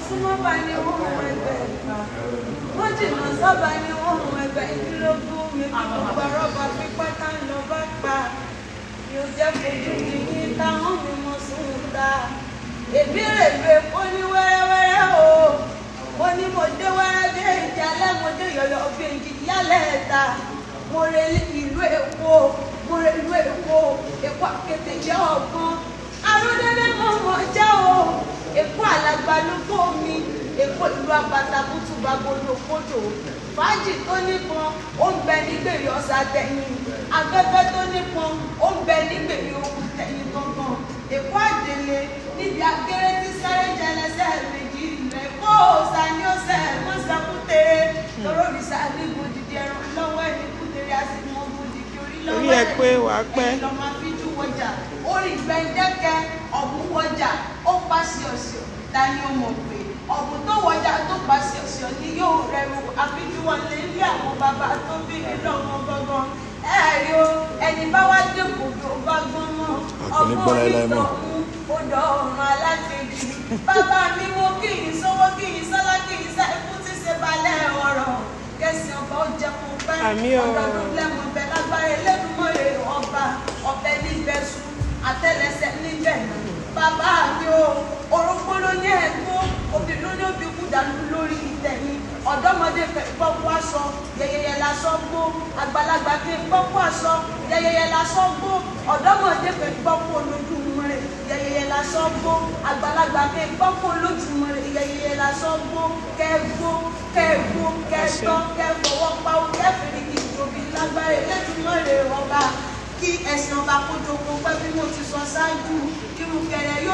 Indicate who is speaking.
Speaker 1: súnmọ́ bá ní wọ́n ẹgbẹ́ wọ́n jìnnà sábà ní wọ́n ẹgbẹ́ ìdílógún mi kí gbogbo rọ́bà pípẹ́ tá ń lọ bá pa yóò jẹ́ fojú yìnyín táwọn mi mọ̀ sùn ta èmi rèé kó ní wẹ́rẹ́wẹ́rẹ́ o mo ní mo dé wẹ́rẹ́ dé ìjàlẹ̀ mo dé yọ̀yọ̀ bí èjì yálẹ̀ ẹ̀ta mo rè ìlú Èkó mo rè ìlú Èkó Èkó àkété jẹ́ ọ̀gbọ́n arúndélé mo mọ̀ jẹ́ o Èkó alàgbàlúgbò mi Èkó ìlú Àbàtàbùtù bagolo kódò fàájì tó nípọn ó ń bẹ nígbèrè ọ̀sà tẹ̀yìn afẹ́fẹ́ tó nípọn ó ń bẹ nígbèrè ohun tẹ̀yìn gangan Èkó àdèlé níbi akéré tí sáré jẹlẹsẹ̀ méjì ilẹ̀ kó ọ̀sà ní ọ̀sẹ̀ mọ́sàkúté lọ́rọ̀ òrìṣà níbo dìde ẹran lọ́wọ́ ẹni kútere àti mọ́ bó dìde orí lọ́wọ́ ẹni lọ́ máa fi jú wọjà orí gbẹ̀ndẹ́kẹ́ ọ̀bùn wọjà ó pàṣẹ ọ̀sẹ̀ ta ni ó mọ̀ pé ọ̀bùn tó wọjà tó pàṣẹ ọ̀sẹ̀ ni yóò rẹrù àfijù wọn lé ní àwọn bàbá tó bí nínú ọmọ gangan ẹ̀rí o ẹni bá wá dé kòtò bá gbọ́n mọ́ ọgbọ́n onítọ̀hún odò ọ̀run alájèjì bàbá mi wo kí n sówó kí n sọ́lá kí n sá ikú tí ṣe balẹ̀ ọ̀rọ̀ kẹsì ọba ó jẹ kó pẹ́ ọdọọdún lẹ́mọ̀ bẹ lágbára Elédùmarè ọba ọbẹ̀ níbẹ̀ sùn àtẹ́lẹsẹ̀ níbẹ̀ bàbá mi o orógbó ló ní ẹ̀gbọ́n obìnrin ló ní òbí kú dànù lórí ìtẹ̀yìn ọ̀dọ́mọdé fẹ́ gbọ́kú aṣọ yẹyẹyẹ lásán gbó àgbàlagbà fẹ́ gbọ́kú aṣọ yẹyẹyẹ lásán gbó ọ̀dọ́mọdé fẹ́ gbọ́kú Olódùmarè yẹyẹyẹ lásán gbó àgbàlagbà fẹ́ gbọ́kú Olódùmarè yẹyẹyẹ lásán gbó kẹgbó kẹgbó kẹtọ́ kẹfọwọ́páwó kẹfìrí ìjòbí lágbára Elédùmarè ọba kí ẹ̀sìn ọba kójó kó pẹ́ bí mo ti sọ ṣáájú irú kẹrẹ yóò